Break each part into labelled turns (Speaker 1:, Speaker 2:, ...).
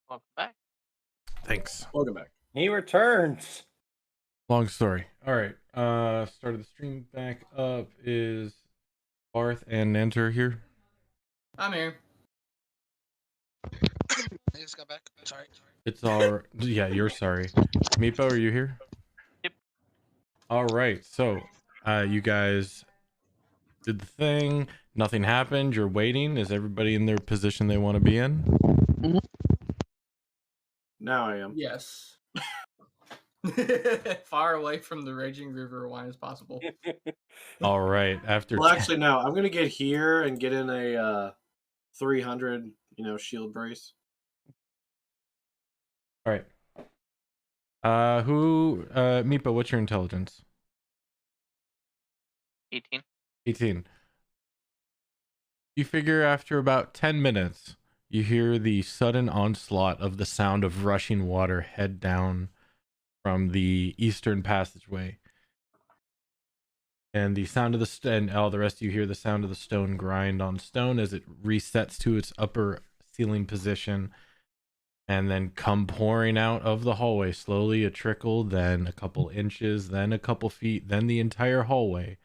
Speaker 1: Welcome back.
Speaker 2: Thanks.
Speaker 3: Welcome back.
Speaker 4: He returns.
Speaker 2: Long story. All right. Started the stream back up. Is Barth and Nanter here?
Speaker 5: I'm here.
Speaker 1: I just got back. Sorry.
Speaker 2: It's all. Yeah, you're sorry. Meepo, are you here?
Speaker 1: Yep.
Speaker 2: All right. So, you guys did the thing. Nothing happened. You're waiting. Is everybody in their position they want to be in?
Speaker 3: Now I am.
Speaker 5: Yes. Far away from the raging river wine as possible.
Speaker 2: All right. After.
Speaker 3: Well, actually, no. I'm gonna get here and get in a 300, shield brace.
Speaker 2: All right. Meepo, what's your intelligence?
Speaker 1: 18.
Speaker 2: 18. You figure after about 10 minutes, you hear the sudden onslaught of the sound of rushing water head down from the eastern passageway. And the sound of and all the rest of you hear the sound of the stone grind on stone as it resets to its upper ceiling position. And then come pouring out of the hallway, slowly a trickle, then a couple inches, then a couple feet, then the entire hallway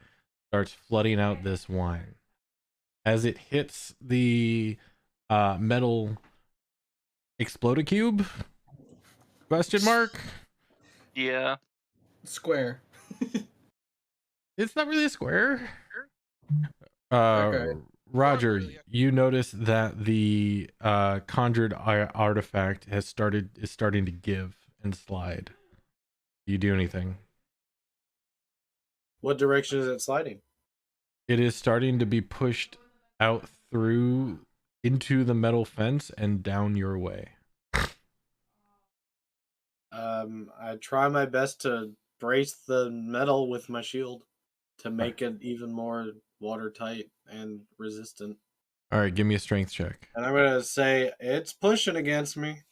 Speaker 2: starts flooding out this wine. As it hits the metal explode cube? Question mark?
Speaker 1: Yeah.
Speaker 5: Square.
Speaker 2: It's not really a square.
Speaker 5: Okay.
Speaker 2: Roger,
Speaker 1: Really.
Speaker 2: you notice that the conjured artifact is starting to give and slide. Do you do anything?
Speaker 3: What direction is it sliding?
Speaker 2: It is starting to be pushed out through into the metal fence and down your way.
Speaker 3: I try my best to brace the metal with my shield to make it even more watertight and resistant.
Speaker 2: All right, give me a strength check.
Speaker 3: And I'm gonna say it's pushing against me.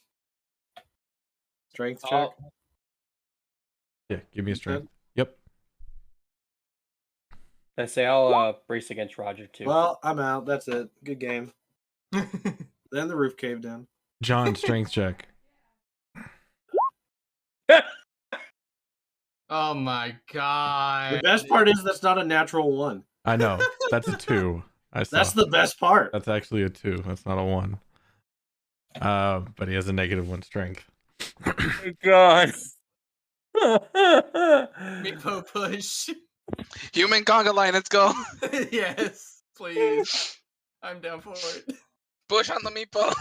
Speaker 3: Strength check.
Speaker 2: Yeah, give me a strength. Yep.
Speaker 4: I say I'll brace against Roger too.
Speaker 3: Well, I'm out. That's it. Good game. Then the roof caved in.
Speaker 2: John, strength check.
Speaker 5: Oh my god.
Speaker 3: The best part is that's not a natural one.
Speaker 2: I know. That's a 2. I saw.
Speaker 3: That's the best part.
Speaker 2: That's actually a 2. That's not a 1. But he has a -1 strength.
Speaker 4: Oh God.
Speaker 5: Meepo push.
Speaker 1: Human conga line, let's go.
Speaker 5: Yes, please. I'm down for it.
Speaker 1: Push on the meepo.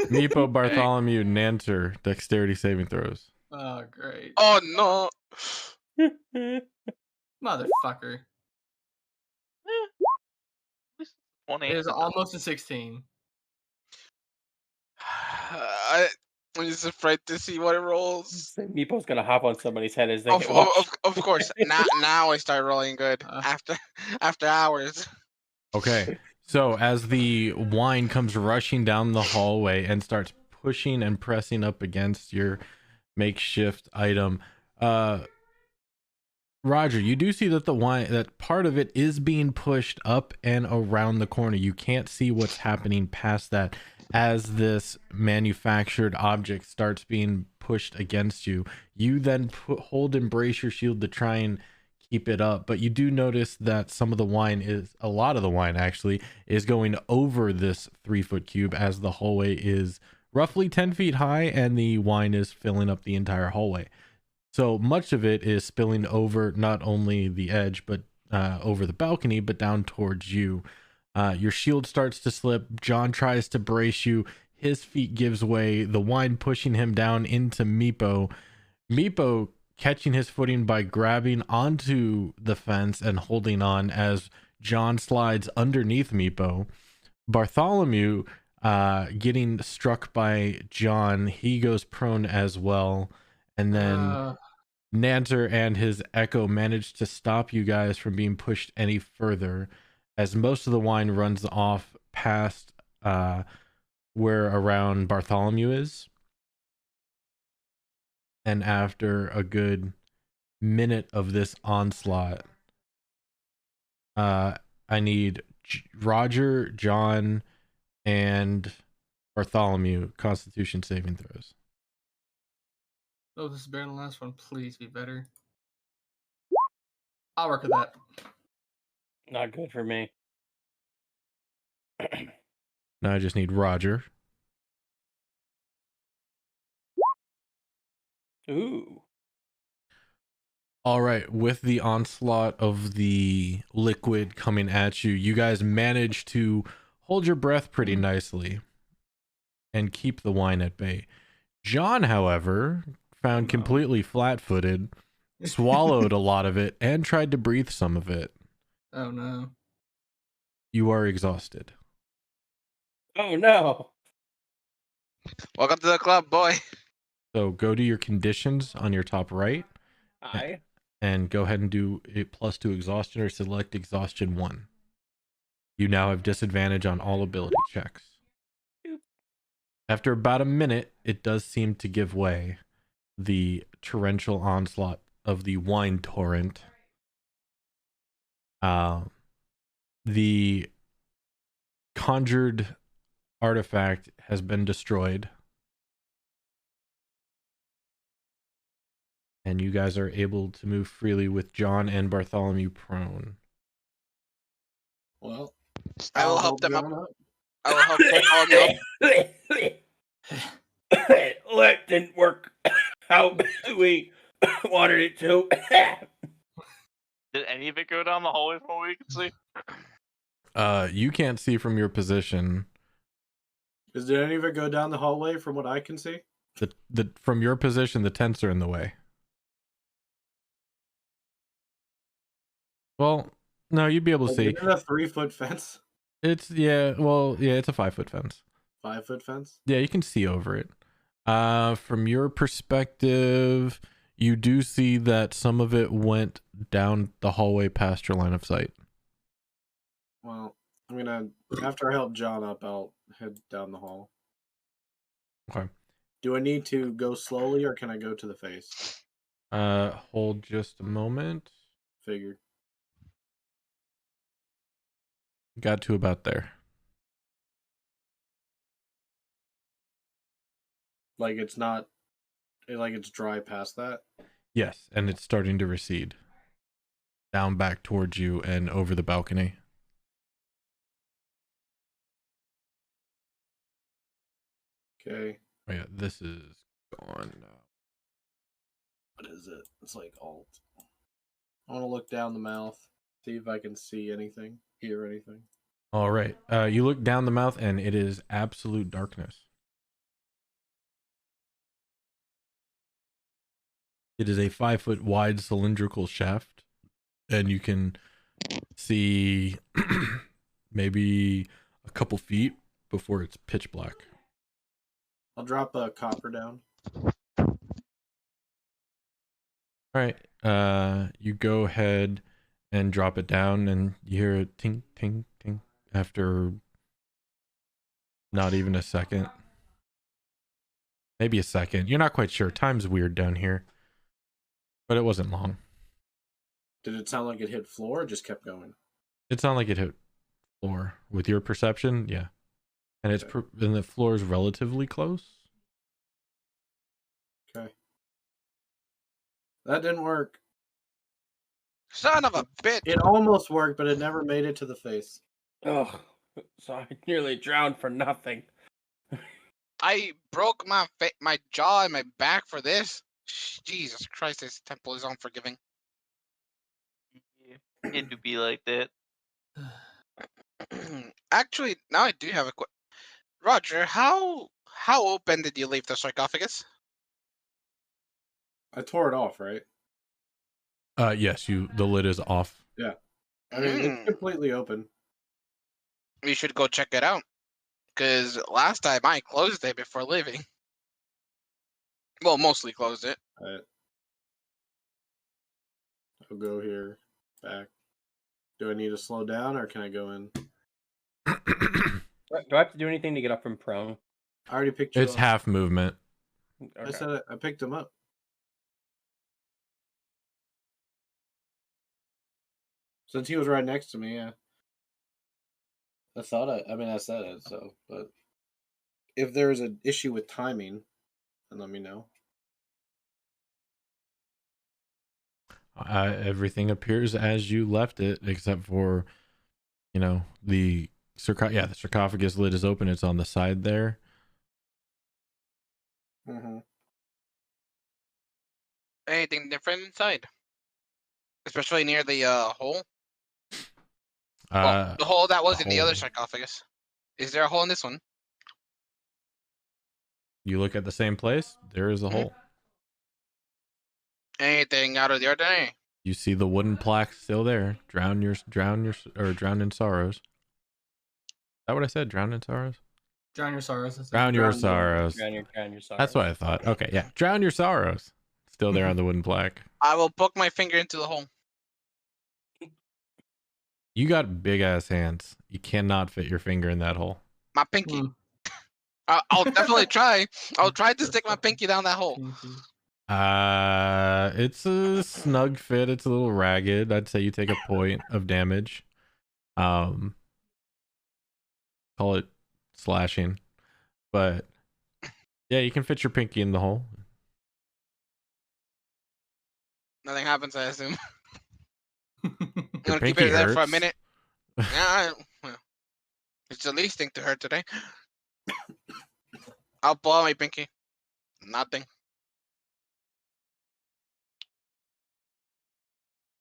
Speaker 2: Meepo, Bartholomew, Nanter, dexterity saving throws.
Speaker 5: Oh, great.
Speaker 1: Oh no.
Speaker 5: Motherfucker.
Speaker 1: 20.
Speaker 5: It is almost a 16.
Speaker 1: I'm just afraid to see what it rolls.
Speaker 4: Meepo's gonna hop on somebody's head as they
Speaker 1: Of course. Now I start rolling good. After hours.
Speaker 2: Okay. So as the wine comes rushing down the hallway and starts pushing and pressing up against your makeshift item, Roger, you do see that the wine, that part of it is being pushed up and around the corner. You can't see what's happening past that as this manufactured object starts being pushed against you. You then hold and brace your shield to try and keep it up, but you do notice that a lot of the wine actually is going over this 3-foot cube as the hallway is roughly 10 feet high and the wine is filling up the entire hallway. So much of it is spilling over not only the edge, but over the balcony, but down towards you. Your shield starts to slip. John tries to brace you. His feet gives way, the wine pushing him down into Meepo. Meepo catching his footing by grabbing onto the fence and holding on as John slides underneath Meepo. Bartholomew getting struck by John. He goes prone as well. And then Nanter and his echo managed to stop you guys from being pushed any further as most of the wine runs off past where around Bartholomew is. And after a good minute of this onslaught, I need Roger, John, and Bartholomew, Constitution saving throws.
Speaker 5: Oh, this is better than the last one. Please be better. I'll work with that.
Speaker 4: Not good for me.
Speaker 2: Now I just need Roger.
Speaker 4: Ooh.
Speaker 2: All right, with the onslaught of the liquid coming at you, you guys manage to hold your breath pretty nicely and keep the wine at bay. John, however, found completely flat-footed, swallowed a lot of it, and tried to breathe some of it.
Speaker 5: Oh no.
Speaker 2: You are exhausted.
Speaker 4: Oh no.
Speaker 1: Welcome to the club, boy.
Speaker 2: So go to your conditions on your top right and go ahead and do a +2 exhaustion or select exhaustion 1. You now have disadvantage on all ability checks. After about a minute, it does seem to give way. The torrential onslaught of the wine torrent. The conjured artifact has been destroyed. And you guys are able to move freely with John and Bartholomew prone.
Speaker 3: Well,
Speaker 1: I will
Speaker 3: I'll
Speaker 1: help them up.
Speaker 3: John
Speaker 1: I will help Bartholomew up.
Speaker 4: That didn't work how we wanted it to.
Speaker 6: Did any of it go down the hallway from what we can see?
Speaker 2: You can't see from your position.
Speaker 3: Did any of it go down the hallway from what I can see?
Speaker 2: The from your position, the tents are in the way. Well, no, you'd be able to see.
Speaker 3: Is it a 3-foot fence?
Speaker 2: It's it's a 5-foot fence.
Speaker 3: 5-foot fence?
Speaker 2: Yeah, you can see over it. From your perspective, you do see that some of it went down the hallway past your line of sight.
Speaker 3: Well, I'm gonna after I help John up, I'll head down the hall.
Speaker 2: Okay.
Speaker 3: Do I need to go slowly or can I go to the face?
Speaker 2: Hold just a moment.
Speaker 3: Figured.
Speaker 2: Got to about there.
Speaker 3: Like it's not like it's dry past that?
Speaker 2: Yes, and it's starting to recede. Down back towards you and over the balcony.
Speaker 3: Okay.
Speaker 2: Oh yeah, this is gone now.
Speaker 3: What is it? It's like alt. I want to look down the mouth, see if I can see anything, hear anything.
Speaker 2: All right. You look down the mouth and it is absolute darkness. It is a 5-foot wide cylindrical shaft, and you can see maybe a couple feet before it's pitch black.
Speaker 3: I'll drop a copper down.
Speaker 2: All right. You go ahead and drop it down, and you hear a ting, ting, ting after not even a second. Maybe a second. You're not quite sure. Time's weird down here. But it wasn't long.
Speaker 3: Did it sound like it hit floor or just kept going?
Speaker 2: It sounded like it hit floor. With your perception, yeah. And it's and the floor is relatively close.
Speaker 3: Okay. That didn't work.
Speaker 1: Son of a bitch.
Speaker 3: It almost worked, but it never made it to the face.
Speaker 4: Oh, so I nearly drowned for nothing.
Speaker 1: I broke my jaw and my back for this. Jesus Christ, this temple is unforgiving.
Speaker 6: It do be like that.
Speaker 1: Actually, now I do have a question. Roger, how open did you leave the sarcophagus?
Speaker 3: I tore it off, right?
Speaker 2: Yes, the lid is off.
Speaker 3: Yeah. I mean, it's completely open.
Speaker 1: You should go check it out. Because last time I closed it before leaving. Well, mostly closed it.
Speaker 3: Alright. I'll go here, back. Do I need to slow down or can I go in?
Speaker 4: Do I have to do anything to get up from prone?
Speaker 3: I already picked you
Speaker 2: It's
Speaker 3: up.
Speaker 2: half movement.
Speaker 3: I said it. I picked him up. Since he was right next to me, yeah. I thought I mean, I said it, so, but if there's an issue with timing, then let me know.
Speaker 2: Everything appears as you left it, except for, the the sarcophagus lid is open. It's on the side there.
Speaker 3: Mm-hmm.
Speaker 1: Anything different inside? Especially near the hole? Well, the hole that was in the other
Speaker 2: hole.
Speaker 1: sarcophagus. Is there a hole in this one?
Speaker 2: You look at the same place, there is a hole.
Speaker 1: Anything out of the ordinary?
Speaker 2: You see the wooden plaque still there. Drown in sorrows. Is that what I said? Drown in sorrows?
Speaker 5: Drown your sorrows.
Speaker 2: Drown your sorrows.
Speaker 4: Drown your sorrows.
Speaker 2: That's what I thought. Okay, yeah. Drown your sorrows. Still there on the wooden plaque.
Speaker 1: I will poke my finger into the hole.
Speaker 2: You got big ass hands. You cannot fit your finger in that hole.
Speaker 1: My pinky. I'll definitely try. I'll try to stick my pinky down that hole.
Speaker 2: It's a snug fit. It's a little ragged. I'd say you take a point of damage. Call it slashing. But yeah, you can fit your pinky in the hole.
Speaker 1: Nothing happens, I assume. I'm
Speaker 2: Your
Speaker 1: gonna keep
Speaker 2: pinky
Speaker 1: it there for a
Speaker 2: hurts.
Speaker 1: minute. Yeah, well, it's the least thing to hurt today. I'll pull out my pinky. Nothing.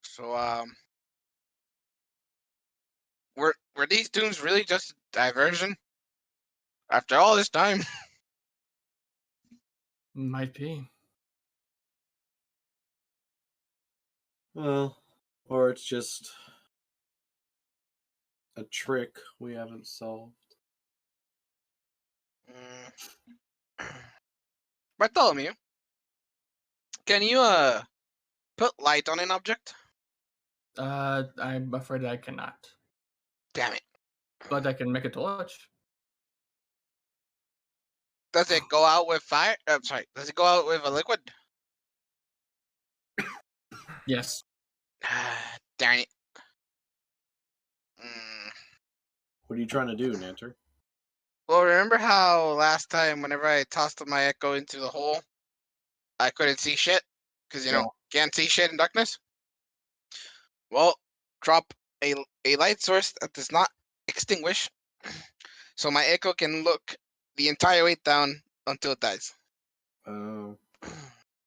Speaker 1: So were these tunes really just a diversion? After all this time?
Speaker 5: Might be.
Speaker 3: Well, or it's just a trick we haven't solved.
Speaker 1: Bartholomew, can you put light on an object?
Speaker 5: I'm afraid I cannot.
Speaker 1: Damn it.
Speaker 5: But I can make a torch.
Speaker 1: Does it go out with fire? I'm sorry. Does it go out with a liquid?
Speaker 5: Yes.
Speaker 1: Darn it.
Speaker 3: What are you trying to do, Nanter?
Speaker 1: Well, remember how last time, whenever I tossed my echo into the hole, I couldn't see shit? Because, can't see shit in darkness? Well, drop a light source that does not extinguish, so my echo can look the entire way down until it dies.
Speaker 3: Oh.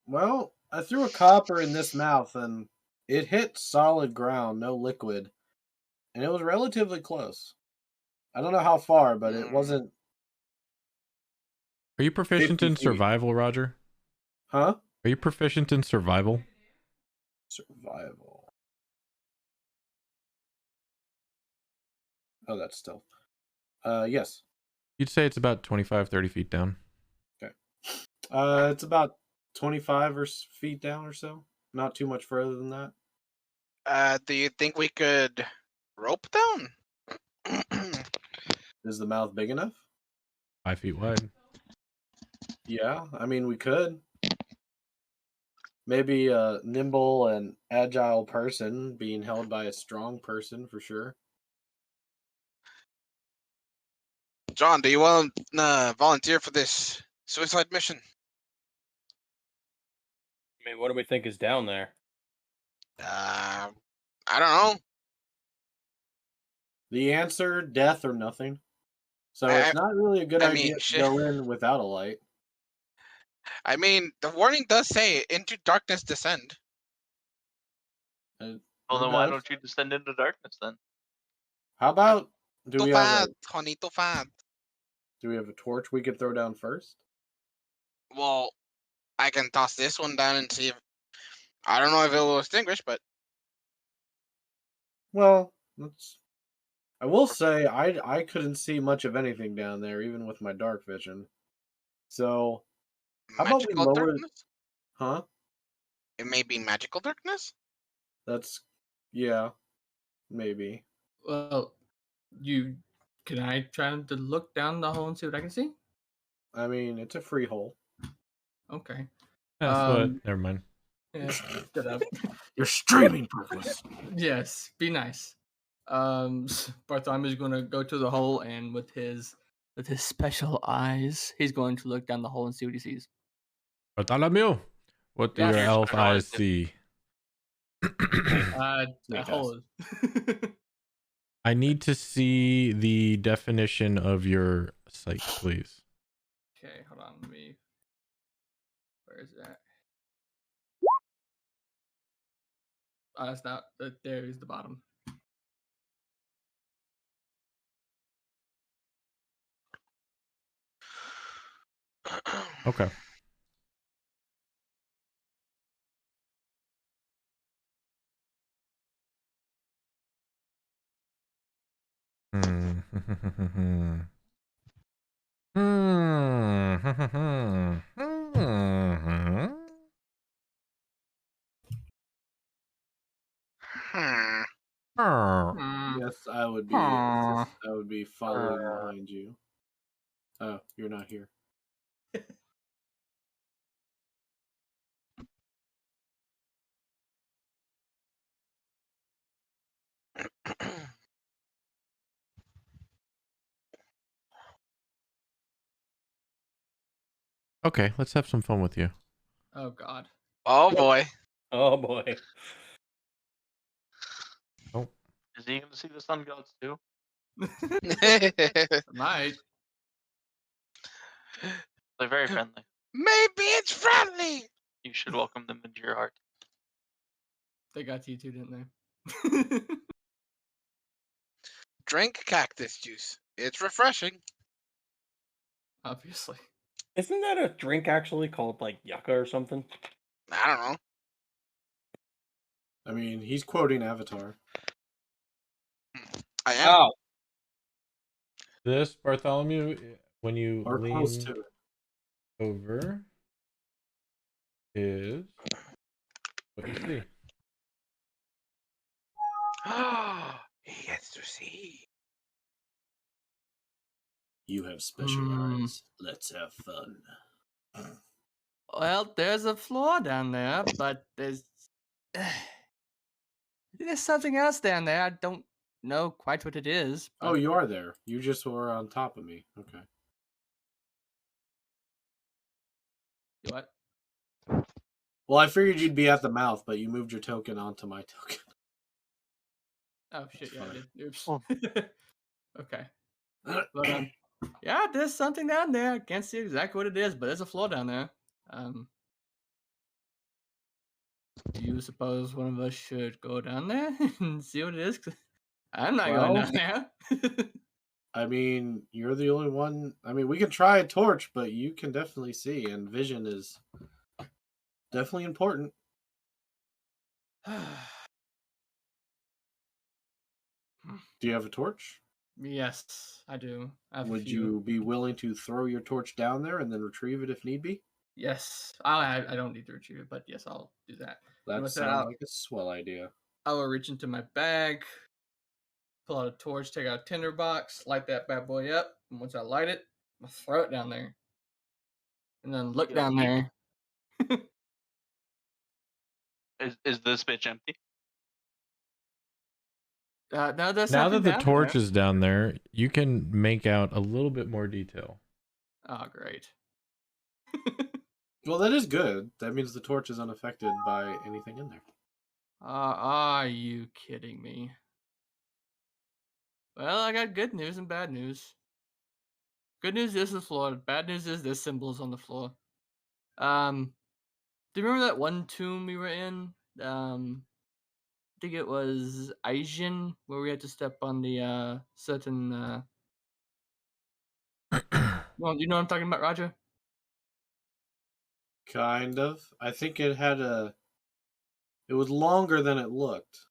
Speaker 3: Well, I threw a copper in this mouth, and it hit solid ground, no liquid. And it was relatively close. I don't know how far, but it wasn't.
Speaker 2: Are you proficient
Speaker 3: 50
Speaker 2: in
Speaker 3: feet.
Speaker 2: survival, Roger?
Speaker 3: Huh?
Speaker 2: Are you proficient in survival?
Speaker 3: Survival. Oh, that's stealth. Yes.
Speaker 2: You'd say it's about 25, 30 feet down.
Speaker 3: Okay. It's about 25 feet down or so. Not too much further than that.
Speaker 1: Do you think we could rope down?
Speaker 3: Is the mouth big enough?
Speaker 2: 5 feet wide.
Speaker 3: Yeah, I mean, we could. Maybe a nimble and agile person being held by a strong person for sure.
Speaker 1: John, do you want to volunteer for this suicide mission?
Speaker 4: I mean, what do we think is down there?
Speaker 1: I don't know.
Speaker 3: The answer, death or nothing. So it's not really a good idea to go in without a light.
Speaker 1: I mean, the warning does say, into darkness descend.
Speaker 6: Well, then why don't you descend into darkness then?
Speaker 3: How about, do we have a torch we could throw down first?
Speaker 1: Well, I can toss this one down and see if, I don't know if it will extinguish, but.
Speaker 3: Well, I will say I couldn't see much of anything down there, even with my dark vision. So, how about we lower?
Speaker 1: Darkness?
Speaker 3: Huh?
Speaker 1: It may be magical darkness?
Speaker 3: Yeah, maybe.
Speaker 5: Well, can I try to look down the hole and see what I can see?
Speaker 3: I mean, it's a free hole.
Speaker 5: Okay.
Speaker 2: Never mind.
Speaker 5: Yeah, shut up.
Speaker 3: You're streaming, Parklis.
Speaker 5: Yes, be nice. Bartholomew's gonna go to the hole and with his with his special eyes, he's going to look down the hole and see what he sees.
Speaker 2: Bartholomew, what do
Speaker 5: Yes.
Speaker 2: your
Speaker 6: Your
Speaker 2: elf
Speaker 6: special eyes
Speaker 2: eyes see?
Speaker 5: A
Speaker 3: Make
Speaker 5: hole.
Speaker 2: I need to see the definition of your sight, please.
Speaker 5: Okay, hold on. Let me. Where is that? Oh, that's not. There is the bottom.
Speaker 2: Okay. Hmm.
Speaker 1: Hmm.
Speaker 3: Yes, I would be. I would be following behind you. Oh, you're not here.
Speaker 2: Okay, let's have some fun with you.
Speaker 5: Oh God.
Speaker 1: Oh boy.
Speaker 4: Oh boy.
Speaker 2: Oh,
Speaker 6: Is he gonna see the sun gods too?
Speaker 5: Might.
Speaker 6: They're very friendly.
Speaker 1: Maybe it's friendly.
Speaker 6: You should welcome them into your heart.
Speaker 5: They got you too, didn't they?
Speaker 1: Drink cactus juice. It's refreshing.
Speaker 5: Obviously.
Speaker 4: Isn't that a drink actually called like yucca or something?
Speaker 1: I don't know.
Speaker 3: I mean, he's quoting Avatar.
Speaker 1: I am.
Speaker 4: Oh,
Speaker 2: this Bartholomew, when you
Speaker 3: Or close
Speaker 2: lean
Speaker 3: to it.
Speaker 2: over, is what you see.
Speaker 1: He gets to see.
Speaker 3: You have special eyes. Let's have fun.
Speaker 5: Well, there's a floor down there, but there's something else down there. I don't know quite what it is.
Speaker 3: Oh, you are there. You just were on top of me. Okay.
Speaker 5: What?
Speaker 3: Well, I figured you'd be at the mouth, but you moved your token onto my token.
Speaker 5: Oh shit! Yeah, I
Speaker 3: Fine.
Speaker 5: did. Oops.
Speaker 6: Oh.
Speaker 5: Okay. But yeah, there's something down there. I can't see exactly what it is, but there's a floor down there. Do you suppose one of us should go down there and see what it is? 'Cause I'm not going
Speaker 3: Well-
Speaker 5: down there.
Speaker 3: I mean, you're the only one. I mean, we can try a torch, but you can definitely see, and vision is definitely important. Do you have a torch?
Speaker 5: Yes, I do. I have a
Speaker 3: Would
Speaker 5: few.
Speaker 3: you be willing to throw your torch down there and then retrieve it if need be?
Speaker 5: Yes, I don't need to retrieve it, but yes, I'll do that.
Speaker 3: That
Speaker 5: with that,
Speaker 3: sounds like a swell idea.
Speaker 5: I will reach into my bag, pull out a torch, take out a tinder box, light that bad boy up, and once I light it, I'll throw it down there, and then look
Speaker 6: Get a
Speaker 5: down
Speaker 6: peek.
Speaker 5: there.
Speaker 6: Is this bitch empty?
Speaker 5: No, there's
Speaker 2: Now that
Speaker 5: something
Speaker 2: the
Speaker 5: down
Speaker 2: torch
Speaker 5: there.
Speaker 2: is down there, you can make out a little bit more detail.
Speaker 5: Oh, great.
Speaker 3: Well, that is good. That means the torch is unaffected by anything in there.
Speaker 5: Are you kidding me? Well, I got good news and bad news. Good news is the floor. Bad news is there's symbols on the floor. Do you remember that one tomb we were in? I think it was Asian, where we had to step on the certain. Well, you know what I'm talking about, Roger?
Speaker 3: Kind of. I think it had a. It was longer than it looked.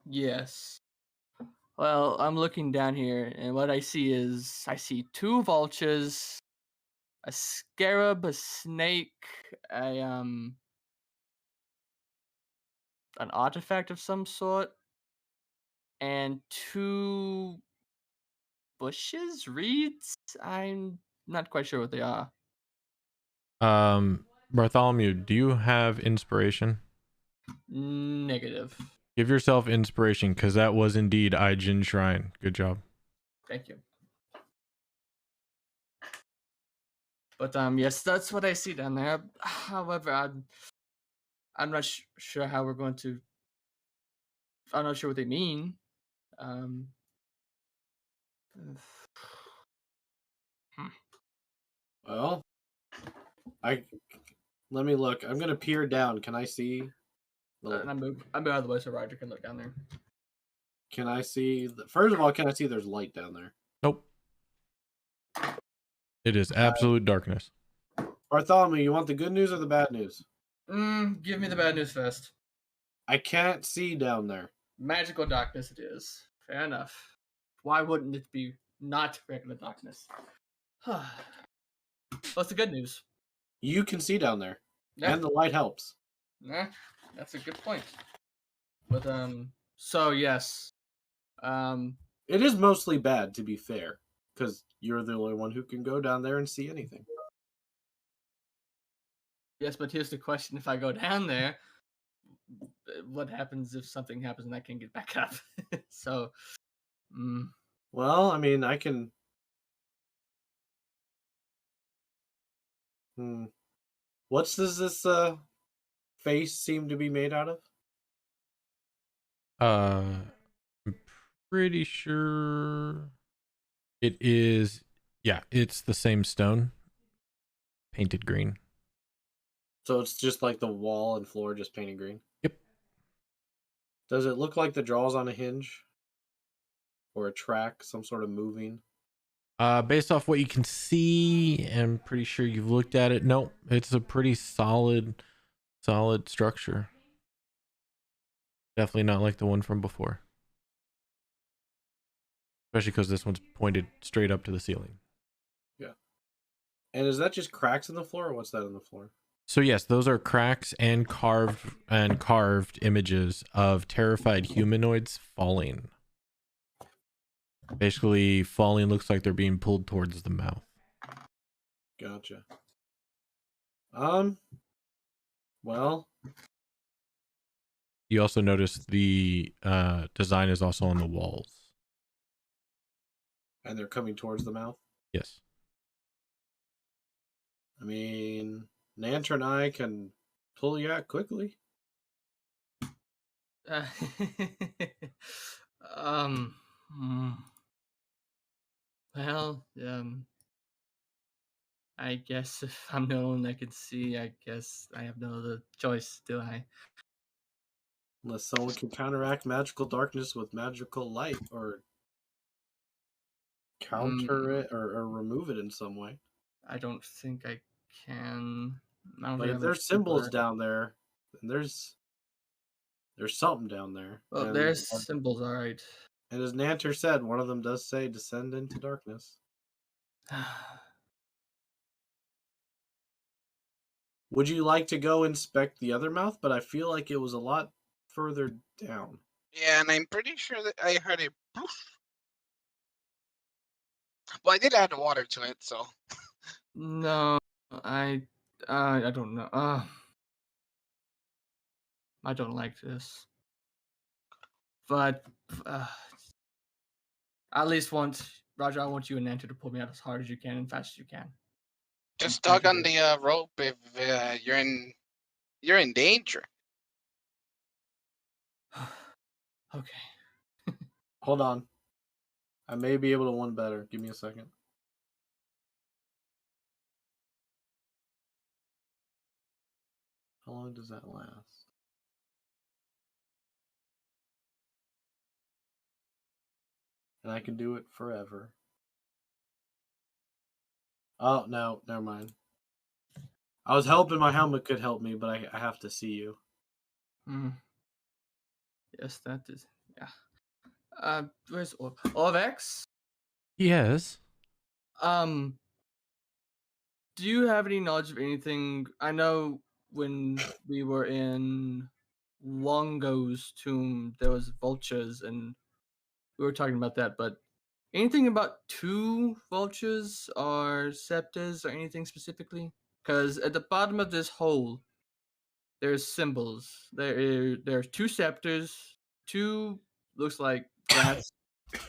Speaker 5: Yes. Well, I'm looking down here, and what I see is two vultures, a scarab, a snake, an artifact of some sort, and two bushes, reeds. I'm not quite sure what they are.
Speaker 2: Bartholomew, do you have inspiration?
Speaker 5: Negative.
Speaker 2: Give yourself inspiration, because that was indeed Aijin Shrine. Good job.
Speaker 5: Thank you. But yes, that's what I see down there. However, I'm not sure how we're going to. I'm not sure what they mean. Um,
Speaker 3: Well, let me look. I'm gonna peer down. Can I see?
Speaker 5: and I move out of the way so Roger can look down there.
Speaker 3: Can I see? First of all, can I see there's light down there?
Speaker 2: Nope. It is absolute darkness.
Speaker 3: Bartholomew, you want the good news or the bad news?
Speaker 5: Give me the bad news first.
Speaker 3: I can't see down there.
Speaker 5: Magical darkness it is. Fair enough. Why wouldn't it be not regular darkness? What's the good news?
Speaker 3: You can see down there,
Speaker 5: Yeah.
Speaker 3: and the light helps.
Speaker 5: Nah, that's a good point. But so yes,
Speaker 3: It is mostly bad, to be fair, because you're the only one who can go down there and see anything.
Speaker 5: yes. But here's the question: if I go down there, what happens if something happens and I can't get back up? So,
Speaker 3: well, I mean, I can. What does this face seem to be made out of?
Speaker 2: I'm pretty sure it is. Yeah, it's the same stone, painted green.
Speaker 3: So it's just like the wall and floor just painted green?
Speaker 2: Yep.
Speaker 3: Does it look like the draw's on a hinge? Or a track, some sort of moving?
Speaker 2: Based off what you can see, I'm pretty sure you've looked at it. Nope, it's a pretty solid structure. Definitely not like the one from before. Especially because this one's pointed straight up to the ceiling.
Speaker 3: Yeah. And is that just cracks in the floor, or what's that in the floor?
Speaker 2: So yes, those are cracks and carved images of terrified humanoids falling. Basically, falling looks like they're being pulled towards the mouth.
Speaker 3: Gotcha. Well,
Speaker 2: you also notice the design is also on the walls.
Speaker 3: And they're coming towards the mouth?
Speaker 2: Yes.
Speaker 3: I mean, Nanter and I can pull you out quickly.
Speaker 5: Well, I guess if I'm the only one that can see, I guess I have no other choice, do I?
Speaker 3: Unless someone can counteract magical darkness with magical light, or counter it, or remove it in some way.
Speaker 5: I don't think I can.
Speaker 3: But if there's symbols down there, then there's something down there.
Speaker 5: Well, there's symbols, all right.
Speaker 3: And as Nanter said, one of them does say, "Descend into darkness." Would you like to go inspect the other mouth? But I feel like it was a lot further down.
Speaker 1: Yeah, and I'm pretty sure that I heard a poof. Well, I did add water to it, so.
Speaker 5: No, I don't know. I don't like this. But at least once, Roger, I want you and Nanter to pull me out as hard as you can and fast as you can.
Speaker 1: Just tug on the rope if you're in danger.
Speaker 5: Okay.
Speaker 3: Hold on. I may be able to one better. Give me a second. How long does that last? And I can do it forever. Oh, no, never mind. I was hoping my helmet could help me, but I have to see you.
Speaker 5: Yes, that is, yeah. Where's Orvex?
Speaker 2: Yes.
Speaker 5: Do you have any knowledge of anything? I know when we were in Wongo's tomb, there was vultures, and we were talking about that, but anything about two vultures or scepters or anything specifically? Because at the bottom of this hole, there's symbols. There's two scepters, two looks like grass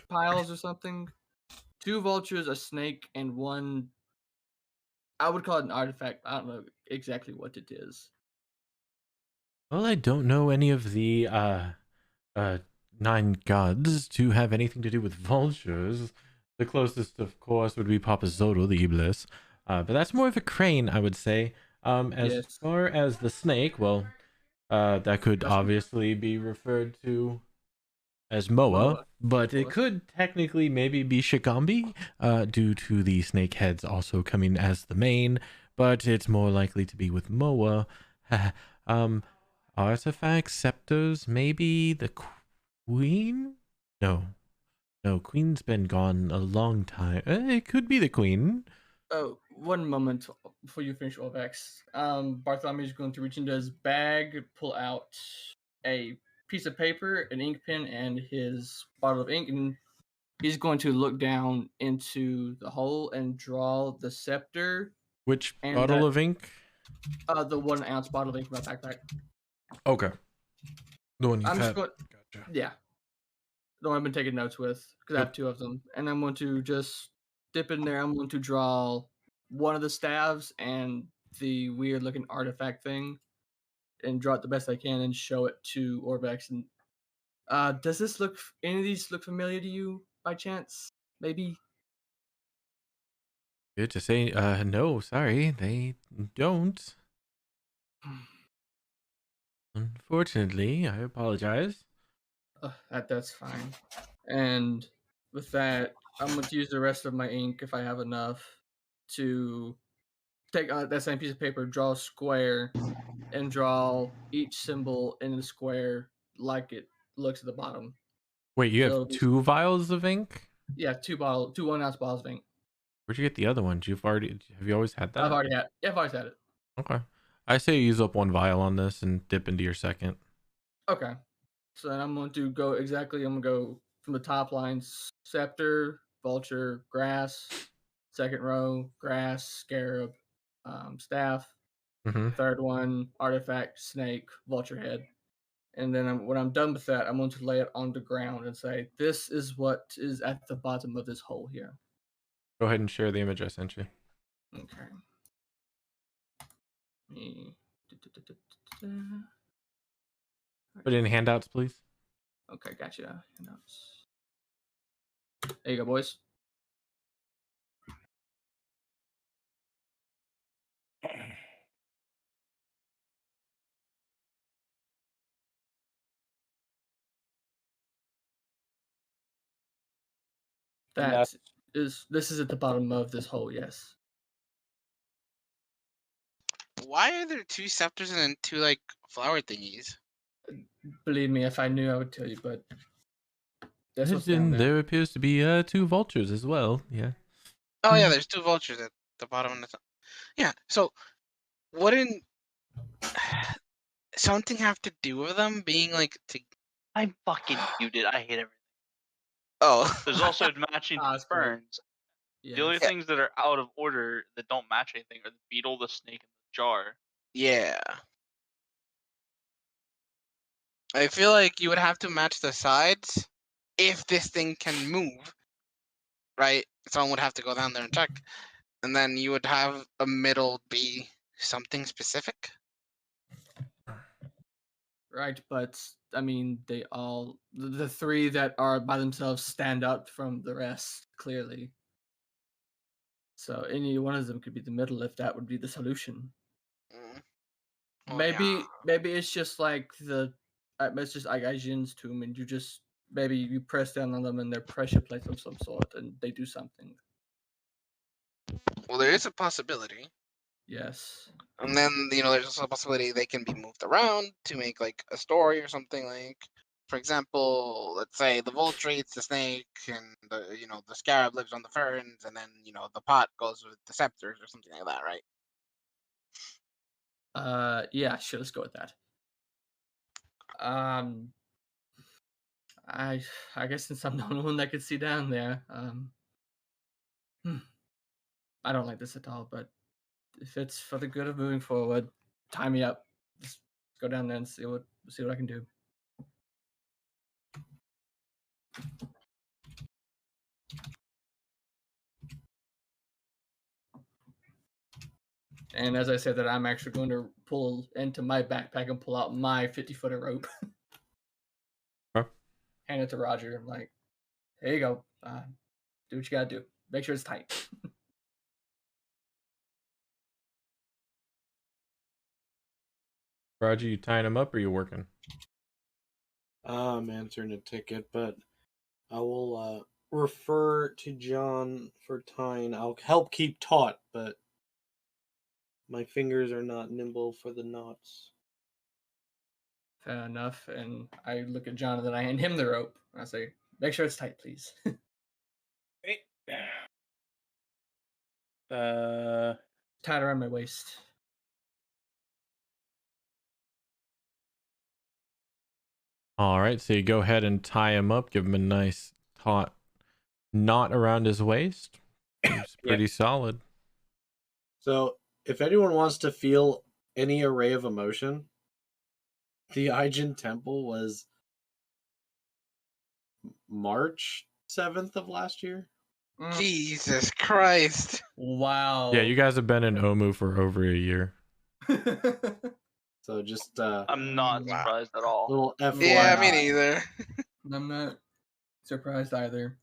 Speaker 5: piles or something, two vultures, a snake, and one I would call it an artifact. I don't know exactly what it is.
Speaker 2: Well, I don't know any of the 9 gods to have anything to do with vultures. The closest, of course, would be Papa Zoto, the Iblis. But that's more of a crane, I would say. As
Speaker 5: Yes.
Speaker 2: far as the snake, well, that could
Speaker 5: That's-
Speaker 2: obviously be referred to as Moa, but it
Speaker 5: course.
Speaker 2: could technically maybe be Shigambi, due to the snake heads also coming as the main, but it's more likely to be with Moa. Artifacts, scepters, maybe the queen? No. No, queen's been gone a long time. It could be the queen.
Speaker 5: Oh, one moment before you finish Orvex. Bartholomew is going to reach into his bag, pull out a piece of paper, an ink pen, and his bottle of ink, and he's going to look down into the hole and draw the scepter.
Speaker 2: Which
Speaker 5: And
Speaker 2: bottle
Speaker 5: that-
Speaker 2: of ink?
Speaker 5: The 1 ounce bottle of ink from my backpack.
Speaker 2: Okay. The one you've
Speaker 5: I'm just
Speaker 2: had.
Speaker 5: going.
Speaker 2: Gotcha.
Speaker 5: Yeah, the one I've been taking notes with because I have 2 of them, and I'm going to just dip in there. I'm going to draw one of the staves and the weird looking artifact thing, and draw it the best I can and show it to Orvex. And does this look? Any of these look familiar to you by chance? Maybe.
Speaker 2: Good to say, no, sorry, they don't. Unfortunately, I apologize.
Speaker 5: That's fine. And with that, I'm going to use the rest of my ink if I have enough to take that same piece of paper, draw a square, and draw each symbol in the square like it looks at the bottom.
Speaker 2: Wait, you
Speaker 5: So
Speaker 2: have
Speaker 5: it'll be-
Speaker 2: 2 vials of ink?
Speaker 5: Yeah, 2 1 ounce bottles of ink.
Speaker 2: Where'd you get the other ones? Have you always had that?
Speaker 5: I've already had it.
Speaker 2: Okay. I say you use up 1 vial on this and dip into your second.
Speaker 5: Okay. So then I'm going to go exactly. I'm going to go from the top lines: scepter, vulture, grass. Second row: grass, scarab, staff.
Speaker 2: Mm-hmm.
Speaker 5: Third one: artifact, snake, vulture head. And then when I'm done with that, I'm going to lay it on the ground and say, "This is what is at the bottom of this hole here."
Speaker 2: Go ahead and share the image I sent you.
Speaker 5: Okay. Me.
Speaker 2: Put it in handouts, please.
Speaker 5: Okay, gotcha. Handouts. There you go, boys. This is at the bottom of this hole, yes.
Speaker 1: Why are there 2 scepters and then 2 like flower thingies?
Speaker 5: Believe me, if I knew, I would tell you. But that's what's down
Speaker 2: And
Speaker 5: there.
Speaker 2: there appears to be 2 vultures as well. Yeah.
Speaker 1: Oh yeah, there's 2 vultures at the bottom and the top. Yeah, so wouldn't something have to do with them being like to?
Speaker 6: I'm fucking muted. I hate everything.
Speaker 1: Oh,
Speaker 6: There's also matching
Speaker 5: Ah, that's cool.
Speaker 6: ferns.
Speaker 5: Yes.
Speaker 6: The only things that are out of order that don't match anything are the beetle, the snake, and the jar.
Speaker 1: yeah. I feel like you would have to match the sides if this thing can move, right? Someone would have to go down there and check, and then you would have a middle be something specific.
Speaker 5: Right, but I mean, they all the 3 that are by themselves stand out from the rest clearly. So any one of them could be the middle if that would be the solution.
Speaker 1: Mm. Oh,
Speaker 5: Maybe it's just like it's just like Ajin's tomb, and maybe you press down on them and they're pressure plates of some sort, and they do something.
Speaker 1: Well, there is a possibility.
Speaker 5: Yes.
Speaker 1: And then, there's also a possibility they can be moved around to make like a story or something like, for example, let's say the vulture eats the snake and the scarab lives on the ferns and then, the pot goes with the scepters or something like that, right?
Speaker 5: Yeah, sure, let's go with that. I guess since I'm the only one that could see down there, I don't like this at all, but if it's for the good of moving forward, tie me up. Just go down there and see what I can do. And as I said that, I'm actually going to pull into my backpack and pull out my 50-foot of rope.
Speaker 2: Okay.
Speaker 5: Hand it to Roger. I'm like, here you go. Do what you gotta do. Make sure it's tight.
Speaker 2: Roger, you tying him up or you working?
Speaker 3: I'm answering a ticket, but I will refer to John for tying. I'll help keep taut, but my fingers are not nimble for the knots.
Speaker 5: Fair enough. And I look at John and then I hand him the rope. I say, make sure it's tight, please. Tied around my waist.
Speaker 2: All right, so you go ahead and tie him up, give him a nice taut knot around his waist. It's pretty solid.
Speaker 3: So, if anyone wants to feel any array of emotion, the Aijin Temple was March 7th of last year.
Speaker 1: Jesus Christ.
Speaker 5: Wow.
Speaker 2: Yeah, you guys have been in Omu for over a year.
Speaker 3: So just
Speaker 6: I'm not
Speaker 5: Wow.
Speaker 6: surprised at all.
Speaker 3: little FYI.
Speaker 1: Yeah, me neither.
Speaker 5: I'm not surprised either.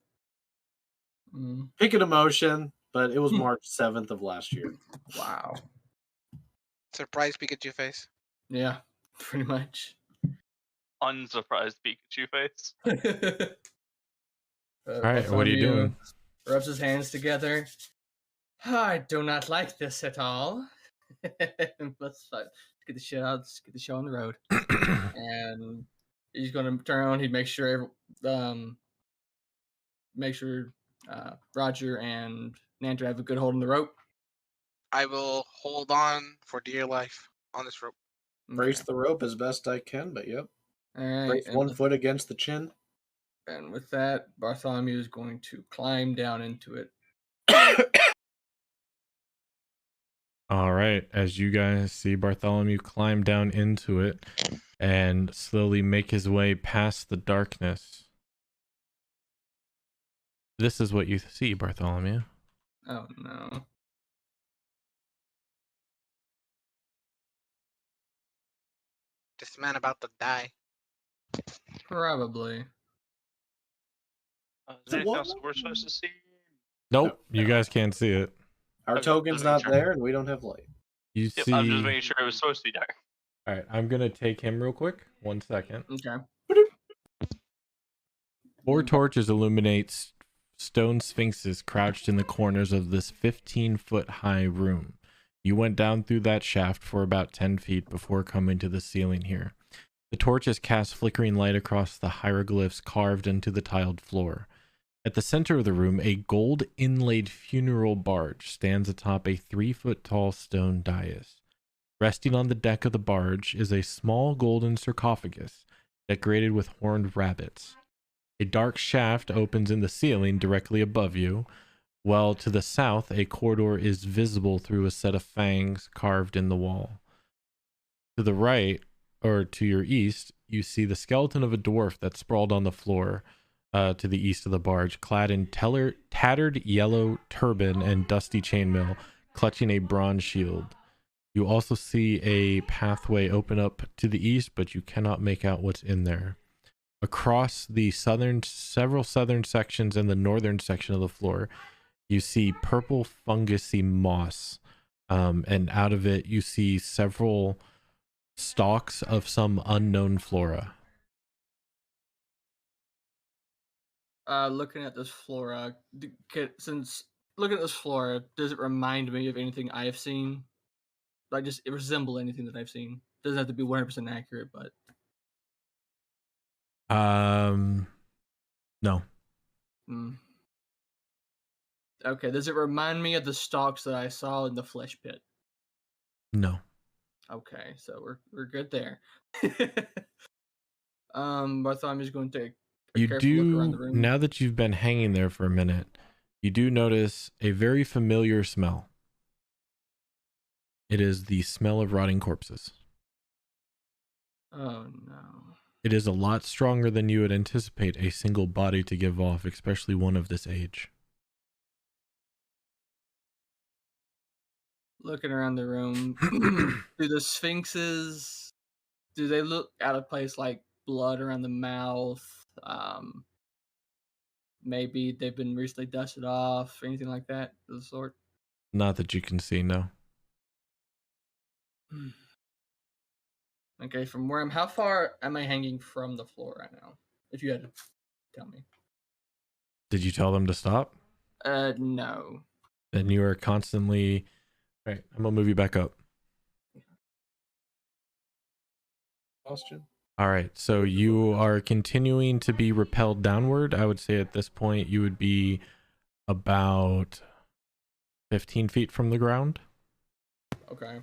Speaker 3: Pick an emotion, but it was March 7th of last year.
Speaker 5: Wow.
Speaker 1: Surprise Pikachu face.
Speaker 5: Yeah, pretty much.
Speaker 6: Unsurprised Pikachu face.
Speaker 2: All right, what are you doing?
Speaker 5: Rubs his hands together. I do not like this at all. Let's get the shit out. Let's get the show on the road. And he's gonna turn around. He'd make sure, Roger and Nanta have a good hold on the rope.
Speaker 1: I will hold on for dear life on this rope.
Speaker 3: Brace the rope as best I can, but yep.
Speaker 5: All right.
Speaker 3: Brace one foot against the chin.
Speaker 5: And with that, Bartholomew is going to climb down into it.
Speaker 2: All right, as you guys see Bartholomew climb down into it and slowly make his way past the darkness. This is what you see, Bartholomew.
Speaker 5: Oh no.
Speaker 1: This man about to die.
Speaker 5: Probably.
Speaker 6: Is there anything else we're supposed to see?
Speaker 2: Nope, you guys can't see it.
Speaker 3: Our
Speaker 6: Okay,
Speaker 3: token's
Speaker 6: just
Speaker 3: not
Speaker 6: making sure.
Speaker 3: there, and we don't have light.
Speaker 2: You
Speaker 6: Yep,
Speaker 2: see.
Speaker 6: I'm just making sure it was supposed to be dark.
Speaker 2: All right, I'm gonna take him real quick. 1 second.
Speaker 5: Okay.
Speaker 2: 4 torches illuminate stone sphinxes crouched in the corners of this 15-foot high room. You went down through that shaft for about 10 feet before coming to the ceiling here. The torches cast flickering light across the hieroglyphs carved into the tiled floor. At the center of the room, a gold inlaid funeral barge stands atop a 3-foot tall stone dais. Resting on the deck of the barge is a small golden sarcophagus decorated with horned rabbits. A dark shaft opens in the ceiling directly above you, while to the south a corridor is visible through a set of fangs carved in the wall. To the right, or to your east, you see the skeleton of a dwarf that sprawled on the floor to the east of the barge, clad in tattered yellow turban and dusty chainmail, clutching a bronze shield. You also see a pathway open up to the east, but you cannot make out what's in there. Across the several southern sections and the northern section of the floor, you see purple fungusy moss, and out of it you see several stalks of some unknown flora.
Speaker 5: Looking at this flora, since looking at this flora, does it remind me of anything I have seen? Like, just it resemble anything that I've seen? Doesn't have to be 100% accurate, but
Speaker 2: No.
Speaker 5: Okay, does it remind me of the stalks that I saw in the flesh pit?
Speaker 2: No.
Speaker 5: Okay, so we're good there. Bartholomew's going to take a
Speaker 2: You
Speaker 5: careful look around the
Speaker 2: do,
Speaker 5: room.
Speaker 2: now that you've been hanging there for a minute, you do notice a very familiar smell. It is the smell of rotting corpses.
Speaker 5: Oh no.
Speaker 2: It is a lot stronger than you would anticipate a single body to give off, especially one of this age.
Speaker 5: looking around the room. Do the sphinxes? Do they look out of place, like blood around the mouth? Maybe they've been recently dusted off, or anything like that of the sort.
Speaker 2: Not that you can see, no.
Speaker 5: Okay, from where I'm, how far am I hanging from the floor right now? If you had to tell me.
Speaker 2: Did you tell them to stop?
Speaker 5: No.
Speaker 2: Then you are constantly. Right, I'm gonna move you back up.
Speaker 3: Question.
Speaker 2: All right, so you are continuing to be repelled downward. I would say at this point you would be about 15 feet from the ground.
Speaker 5: Okay.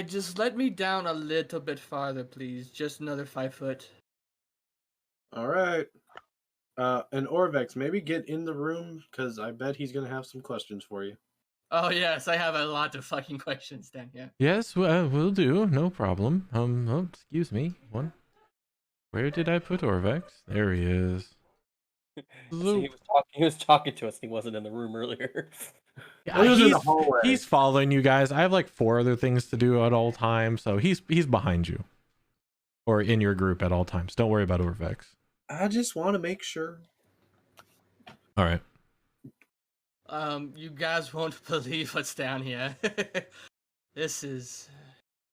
Speaker 5: Just let me down a little bit farther, please. Just another 5 foot.
Speaker 3: All right. And Orvex, maybe get in the room because I bet he's gonna have some questions for you.
Speaker 5: Oh yes, I have a lot of fucking questions then. Yeah.
Speaker 2: Yes, we'll do. No problem. Oh, excuse me. One. Where did I put Orvex? There he is.
Speaker 4: So he was talking to us. And he wasn't in the room earlier.
Speaker 2: Yeah,
Speaker 3: He was in the hallway.
Speaker 2: he's following you guys. I have like 4 other things to do at all times, so he's behind you, or in your group at all times. Don't worry about Orvex.
Speaker 3: I just want to make sure.
Speaker 2: All right.
Speaker 5: You guys won't believe what's down here. This is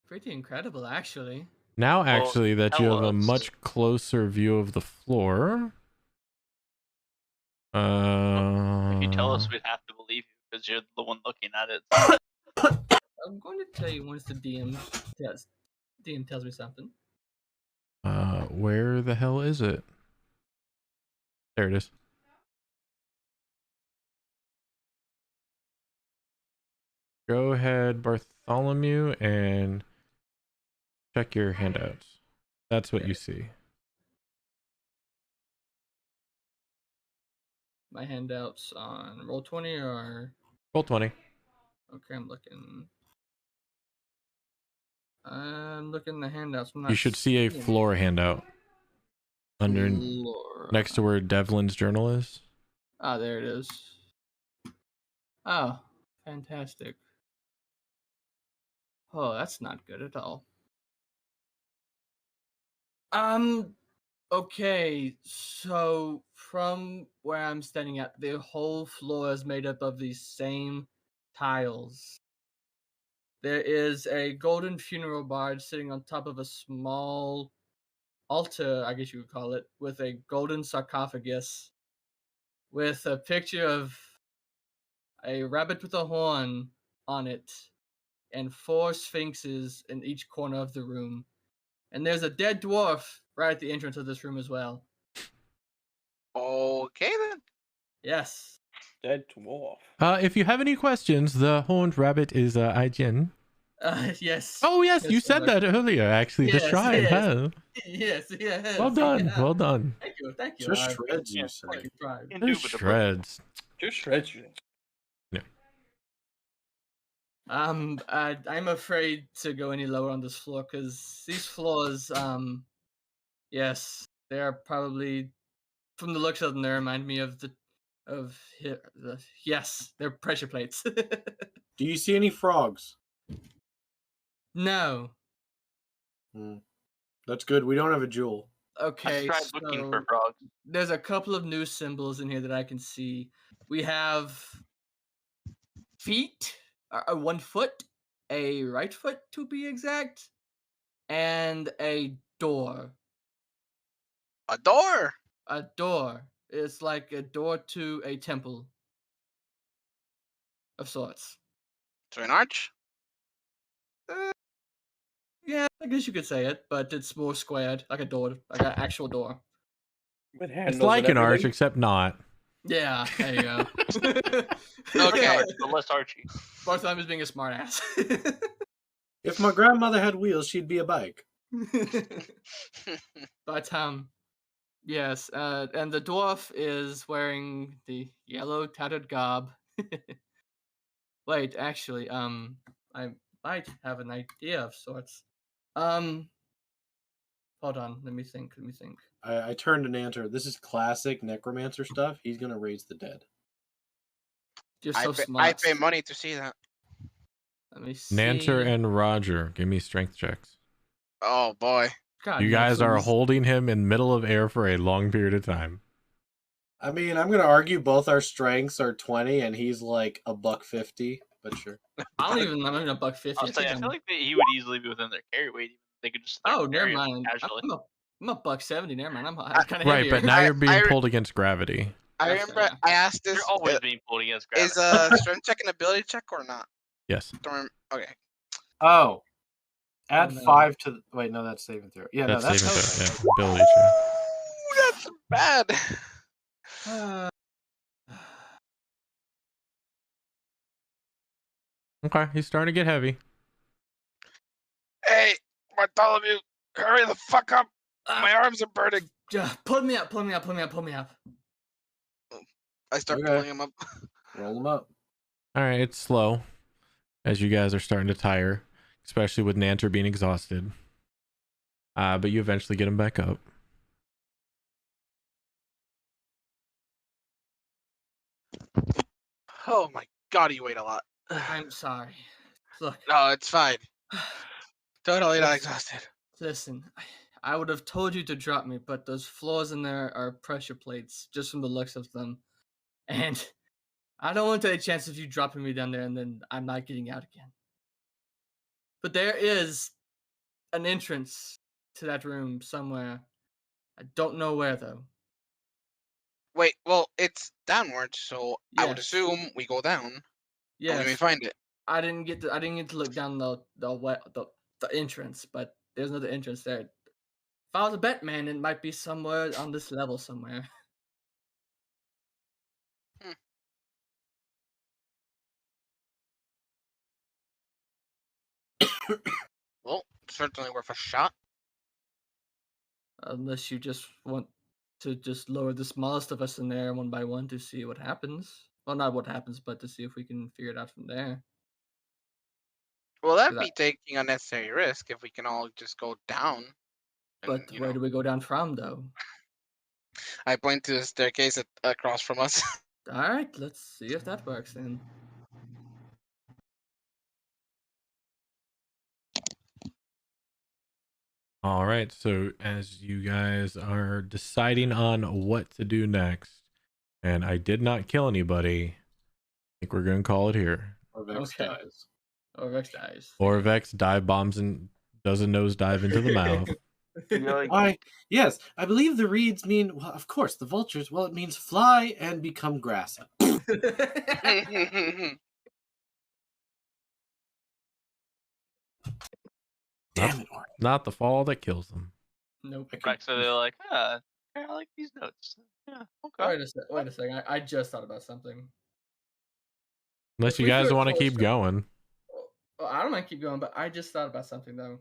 Speaker 5: pretty incredible, actually.
Speaker 2: Now, actually, that you
Speaker 6: tell
Speaker 2: have a
Speaker 6: us.
Speaker 2: much closer view of the floor.
Speaker 6: If you tell us, we'd have to believe you because you're the one looking at it.
Speaker 5: I'm going to tell you once the DM tells me something.
Speaker 2: Where the hell is it? There it is. Go ahead, Bartholomew, and check your handouts. That's what you see.
Speaker 5: My handouts on Roll20 or
Speaker 2: Roll 20.
Speaker 5: okay, I'm looking the handouts. I'm not
Speaker 2: You should see a
Speaker 5: seeing
Speaker 2: floor handout under
Speaker 5: floor.
Speaker 2: next to where Devlin's journal is.
Speaker 5: Ah, there it is. Oh, fantastic. Oh, that's not good at all. Okay, so from where I'm standing at, the whole floor is made up of these same tiles. There is a golden funeral barge sitting on top of a small altar, I guess you would call it, with a golden sarcophagus with a picture of a rabbit with a horn on it and 4 sphinxes in each corner of the room. And there's a dead dwarf right at the entrance of this room as well.
Speaker 1: Okay then.
Speaker 5: Yes.
Speaker 4: Dead dwarf.
Speaker 2: If you have any questions, the horned rabbit is Aijin.
Speaker 5: Yes.
Speaker 2: Oh yes, you said
Speaker 5: Lord.
Speaker 2: that earlier. Actually, the
Speaker 5: Yes,
Speaker 2: shrine.
Speaker 5: yes.
Speaker 2: Huh?
Speaker 5: Yes.
Speaker 2: Well done.
Speaker 5: Yeah.
Speaker 2: Well done.
Speaker 5: Thank you.
Speaker 3: Just shreds, you
Speaker 6: yeah,
Speaker 3: say.
Speaker 5: Fucking pride.
Speaker 2: Just
Speaker 6: Indubitably.
Speaker 2: shreds.
Speaker 4: Just shreds you.
Speaker 5: I'm afraid to go any lower on this floor because these floors, yes, they are probably, from the looks of them, they remind me of yes, they're pressure plates.
Speaker 3: Do you see any frogs?
Speaker 5: No.
Speaker 3: That's good. We don't have a jewel.
Speaker 5: Okay,
Speaker 6: I tried looking for
Speaker 5: so
Speaker 6: frogs.
Speaker 5: there's a couple of new symbols in here that I can see. We have feet, 1 foot, a right foot to be exact, and a door.
Speaker 1: A door.
Speaker 5: A door. It's like a door to a temple of sorts.
Speaker 1: To an arch.
Speaker 5: Yeah, I guess you could say it, but it's more squared, like a door, like an actual door.
Speaker 4: With
Speaker 2: It's
Speaker 4: handles
Speaker 2: like
Speaker 4: and
Speaker 2: an arch,
Speaker 4: everything.
Speaker 2: except not.
Speaker 5: Yeah, there you go.
Speaker 1: Okay.
Speaker 6: The less Archie.
Speaker 5: Bartholomew's being a smartass.
Speaker 3: If my grandmother had wheels, she'd be a bike.
Speaker 5: But yes, and the dwarf is wearing the yellow tattered garb. Wait, actually, I might have an idea of sorts. Hold on, let me think.
Speaker 3: I turned and answered, this is classic necromancer stuff. He's going to raise the dead.
Speaker 5: You're
Speaker 1: I
Speaker 5: so
Speaker 1: pay,
Speaker 5: smart.
Speaker 1: I pay money to see that.
Speaker 5: Let me see.
Speaker 2: Nanter and Roger, give me strength checks.
Speaker 1: Oh boy.
Speaker 5: God,
Speaker 2: You guys are
Speaker 5: Netflix.
Speaker 2: holding him in middle of air for a long period of time.
Speaker 3: I mean, I'm gonna argue both our strengths are 20, and he's like $150. But sure.
Speaker 5: I don't even. I'm in a $150.
Speaker 6: I'll say, I feel like he would easily be within their carry weight. They could just
Speaker 5: Oh, never
Speaker 6: carry him
Speaker 5: mind.
Speaker 6: casually.
Speaker 5: I'm a $170. Never mind. I'm kind of
Speaker 2: Right,
Speaker 5: heavier.
Speaker 2: but now you're being
Speaker 1: I-
Speaker 2: pulled against gravity.
Speaker 1: I
Speaker 5: That's
Speaker 1: remember
Speaker 5: fair.
Speaker 1: I asked this.
Speaker 6: You're always being pulled against gravity.
Speaker 1: Is strength check an ability check or not?
Speaker 2: Yes.
Speaker 1: Okay.
Speaker 3: Oh, add
Speaker 5: no.
Speaker 3: 5 to. Wait, no, that's saving throw. Yeah,
Speaker 2: That's
Speaker 3: no, that's
Speaker 2: saving
Speaker 3: okay.
Speaker 2: throw. Yeah, ability check.
Speaker 1: Ooh, that's bad.
Speaker 2: Okay, he's starting to get heavy.
Speaker 1: Hey, Bartholomew, hurry the fuck up. My arms are burning.
Speaker 5: Pull me up. Pull me up. Pull me up. Pull me up.
Speaker 1: I start
Speaker 3: Okay.
Speaker 1: pulling him up.
Speaker 3: Roll him up.
Speaker 2: All right, it's slow as you guys are starting to tire, especially with Nanter being exhausted. But you eventually get him back up.
Speaker 1: Oh my god, you weighed a lot.
Speaker 5: I'm sorry. Look.
Speaker 1: No, it's fine. Totally not
Speaker 5: Yes.
Speaker 1: exhausted.
Speaker 5: Listen, I would have told you to drop me, but those floors in there are pressure plates, just from the looks of them. And I don't want to take a chance of you dropping me down there and then I'm not getting out again. But there is an entrance to that room somewhere. I don't know where, though.
Speaker 1: Wait, well, it's downwards, so I would
Speaker 5: Yes.
Speaker 1: assume we go down. And we may
Speaker 5: Yes,
Speaker 1: find it.
Speaker 5: I didn't get to look down the entrance, but there's another entrance there. If I was a Batman, it might be somewhere on this level somewhere.
Speaker 1: Well, certainly worth a shot.
Speaker 5: Unless you just want to just lower the smallest of us in there one by one to see what happens. Well, not what happens, but to see if we can figure it out from there.
Speaker 1: Well, that'd
Speaker 5: That-
Speaker 1: be taking unnecessary risk if we can all just go down. And,
Speaker 5: But where do we go down from, though?
Speaker 1: I point to the staircase across from us.
Speaker 5: All right, let's see if that works then.
Speaker 2: All right, so as you guys are deciding on what to do next, and I did not kill anybody, I think we're going to call it here.
Speaker 3: Or Vex
Speaker 5: Okay.
Speaker 3: dies.
Speaker 5: Or Rex dies.
Speaker 2: Or Vex dive bombs and does a nosedive into the mouth.
Speaker 3: Why? Yes, I believe the reeds mean. Well, of course, the vultures. Well, it means fly and become grass. Damn it, Mark.
Speaker 2: Not the fall that kills them.
Speaker 5: Nope.
Speaker 6: Right, so they're like, I like these notes. Yeah, okay.
Speaker 5: Wait a second. I just thought about something.
Speaker 2: Unless
Speaker 5: If
Speaker 2: you
Speaker 5: we
Speaker 2: guys
Speaker 5: threw a
Speaker 2: want to
Speaker 5: torch
Speaker 2: keep
Speaker 5: down-
Speaker 2: going.
Speaker 5: Well, I don't mind keep going, but I just thought about something though.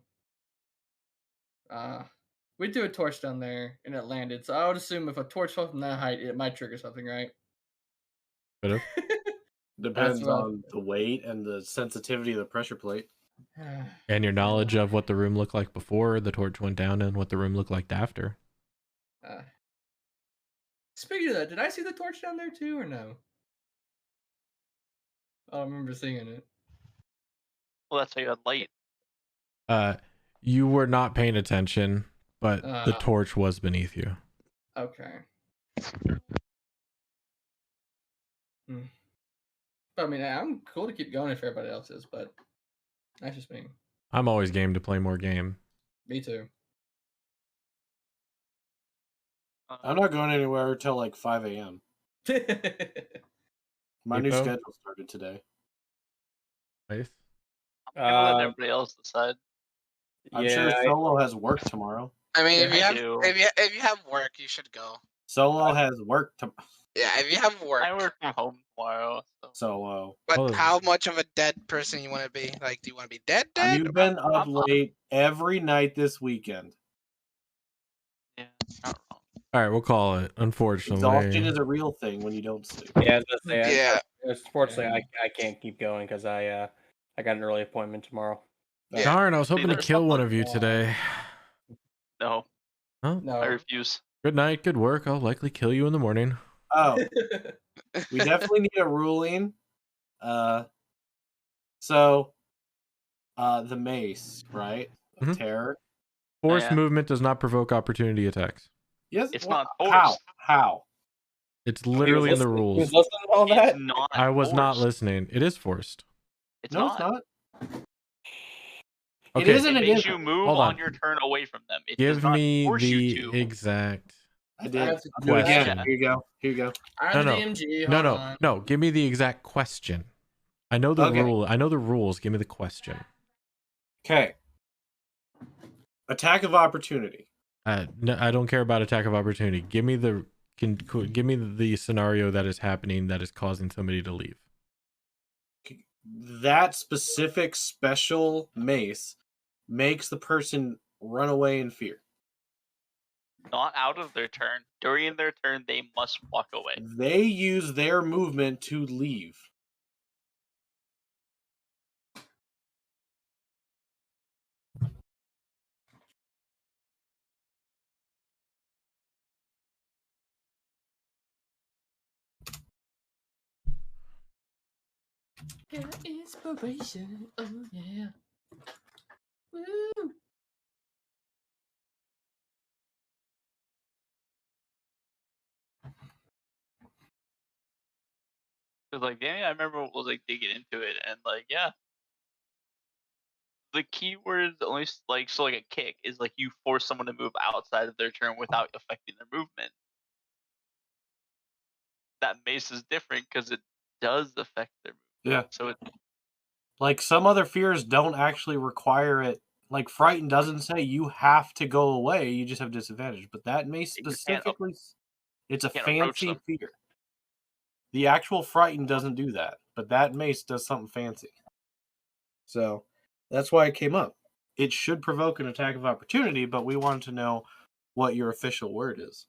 Speaker 5: We threw a torch down there and it landed, so I would assume if a torch fell from that height, it might trigger something, right?
Speaker 2: Could have.
Speaker 3: Depends
Speaker 5: That's what-
Speaker 3: on the weight and the sensitivity of the pressure plate.
Speaker 2: And your knowledge of what the room looked like before the torch went down and what the room looked like after.
Speaker 5: Speaking of that, did I see the torch down there too, or no? I don't remember seeing it.
Speaker 6: Well, that's how you had light.
Speaker 2: You were not paying attention, but the torch was beneath you.
Speaker 5: Okay. But, I mean, I'm cool to keep going if everybody else is, but that's just me.
Speaker 2: I'm always game to play more game.
Speaker 5: Me too.
Speaker 3: I'm not going anywhere until like 5 a.m. My new
Speaker 2: Hippo?
Speaker 3: schedule started today.
Speaker 2: Nice.
Speaker 6: I'm gonna let everybody else decide.
Speaker 3: I'm sure Solo has work tomorrow.
Speaker 1: I mean,
Speaker 5: Yeah,
Speaker 1: if you
Speaker 6: I
Speaker 1: have
Speaker 6: do.
Speaker 1: if you have work, you should go.
Speaker 3: Solo has work tomorrow.
Speaker 1: Yeah, if you have work.
Speaker 6: I work from home tomorrow. So.
Speaker 3: Solo.
Speaker 1: But
Speaker 2: Oh.
Speaker 1: how much of a dead person you want to be? Like, do you want to be dead?
Speaker 3: You've been up
Speaker 6: I'm not.
Speaker 3: late every night this weekend.
Speaker 6: Yeah, not wrong.
Speaker 2: All right, we'll call it. Unfortunately.
Speaker 3: Exhaustion is a real thing when you don't sleep.
Speaker 4: Yeah, I was gonna say,
Speaker 1: Yeah.
Speaker 4: Unfortunately, I can't keep going because I got an early appointment tomorrow.
Speaker 1: Yeah.
Speaker 2: Darn, I was hoping to
Speaker 6: there's
Speaker 2: kill one
Speaker 6: something-
Speaker 2: of you today.
Speaker 6: No,
Speaker 2: Huh?
Speaker 5: No.
Speaker 6: I refuse.
Speaker 2: Good night, good work. I'll likely kill you in the morning.
Speaker 3: Oh, we definitely need a ruling So the mace, right? Of
Speaker 2: Mhm.
Speaker 3: terror.
Speaker 2: Forced
Speaker 6: Yeah.
Speaker 2: movement does not provoke opportunity attacks.
Speaker 3: Yes,
Speaker 6: It's
Speaker 3: well,
Speaker 6: not forced.
Speaker 3: How?
Speaker 2: It's literally in the
Speaker 4: He was
Speaker 2: rules.
Speaker 4: listening to all
Speaker 6: It's
Speaker 4: that.
Speaker 6: not.
Speaker 2: I was not
Speaker 6: forced.
Speaker 2: listening. It is forced.
Speaker 6: It's
Speaker 3: No,
Speaker 6: not.
Speaker 3: it's not.
Speaker 2: Okay.
Speaker 3: It isn't.
Speaker 6: It
Speaker 3: It
Speaker 6: makes
Speaker 3: isn't.
Speaker 6: you move
Speaker 2: Hold
Speaker 6: on
Speaker 2: on.
Speaker 6: your turn away from them. It does
Speaker 2: Give
Speaker 6: not
Speaker 2: me
Speaker 6: force you
Speaker 2: the
Speaker 6: to.
Speaker 2: exact.
Speaker 3: I did.
Speaker 5: have to
Speaker 3: Do it again.
Speaker 2: question.
Speaker 3: Here you go. Here you go.
Speaker 5: I
Speaker 2: No,
Speaker 5: have
Speaker 2: no.
Speaker 5: the DMG.
Speaker 2: No,
Speaker 5: Hold
Speaker 2: no,
Speaker 5: on.
Speaker 2: no. Give me the exact question. I know the
Speaker 3: Okay.
Speaker 2: rule. I know the rules. Give me the question.
Speaker 3: Okay. Attack of opportunity.
Speaker 2: No, I don't care about attack of opportunity. Give me the give me the scenario that is happening that is causing somebody to leave.
Speaker 3: That specific special mace makes the person run away in fear.
Speaker 6: Not out of their turn. During their turn, they must walk away.
Speaker 3: They use their movement to leave.
Speaker 5: Inspiration. Oh yeah. Woo.
Speaker 6: Cause like, yeah, I remember was like digging into it, and like, yeah, the keyword only like so like a kick is like you force someone to move outside of their turn without affecting their movement. That mace is different because it does affect their movement.
Speaker 3: Yeah.
Speaker 6: So it,
Speaker 3: Like some other fears don't actually require it. Like Frighten doesn't say you have to go away, you just have disadvantage. But that mace
Speaker 6: You can't
Speaker 3: specifically, it's a
Speaker 6: can't approach
Speaker 3: fancy
Speaker 6: them.
Speaker 3: fear. The actual Frighten doesn't do that, but that mace does something fancy. So that's why it came up. It should provoke an attack of opportunity, but we wanted to know what your official word is.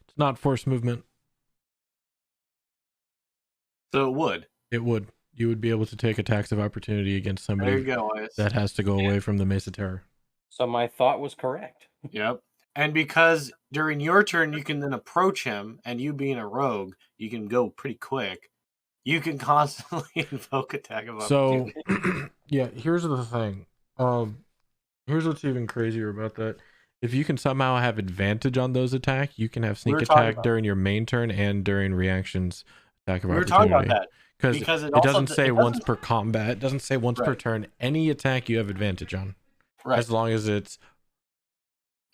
Speaker 2: It's not forced movement.
Speaker 3: So it would.
Speaker 2: It would. You would be able to take attacks of opportunity against
Speaker 3: There
Speaker 2: somebody
Speaker 3: you go, Ice.
Speaker 2: that has to go away from the Mace of Terror.
Speaker 4: So my thought was correct.
Speaker 3: Yep. And because during your turn you can then approach him, and you being a rogue, you can go pretty quick. You can constantly invoke attack of
Speaker 2: So,
Speaker 3: opportunity.
Speaker 2: yeah, here's the thing. Here's what's even crazier about that. If you can somehow have advantage on those attacks, you can have sneak attack during your main turn and during reactions attack of opportunity.
Speaker 3: We were talking about that.
Speaker 2: Because it doesn't say once per combat. It doesn't say once per turn. Any attack you have advantage on.
Speaker 3: Right.
Speaker 2: As long as it's...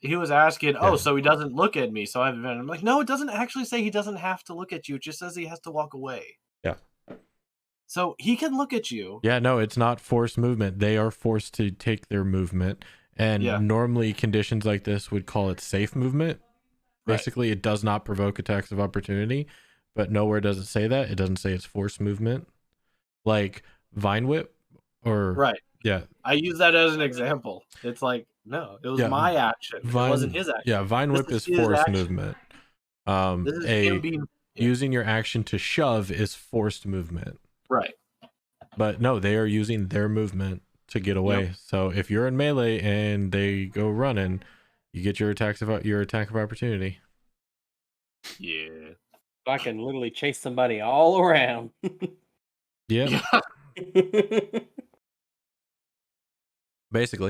Speaker 3: He was asking, so he doesn't look at me, so I have advantage. I'm like, no, it doesn't actually say he doesn't have to look at you. It just says he has to walk away.
Speaker 2: Yeah.
Speaker 3: So he can look at you.
Speaker 2: Yeah, no, it's not forced movement. They are forced to take their movement. And normally conditions like this would call it safe movement. Basically, it does not provoke attacks of opportunity. But nowhere does it say that. It doesn't say it's forced movement. Like Vine Whip or...
Speaker 3: Right.
Speaker 2: Yeah.
Speaker 3: I use that as an example. It's like, no, it was my action. It wasn't his action.
Speaker 2: Yeah, Vine Whip is forced movement.
Speaker 3: This is him being...
Speaker 2: Using your action to shove is forced movement.
Speaker 3: Right.
Speaker 2: But no, they are using their movement to get away. Yep. So if you're in melee and they go running, you get your attack of opportunity.
Speaker 3: Yeah.
Speaker 4: I can literally chase somebody all around.
Speaker 2: Yeah. Basically.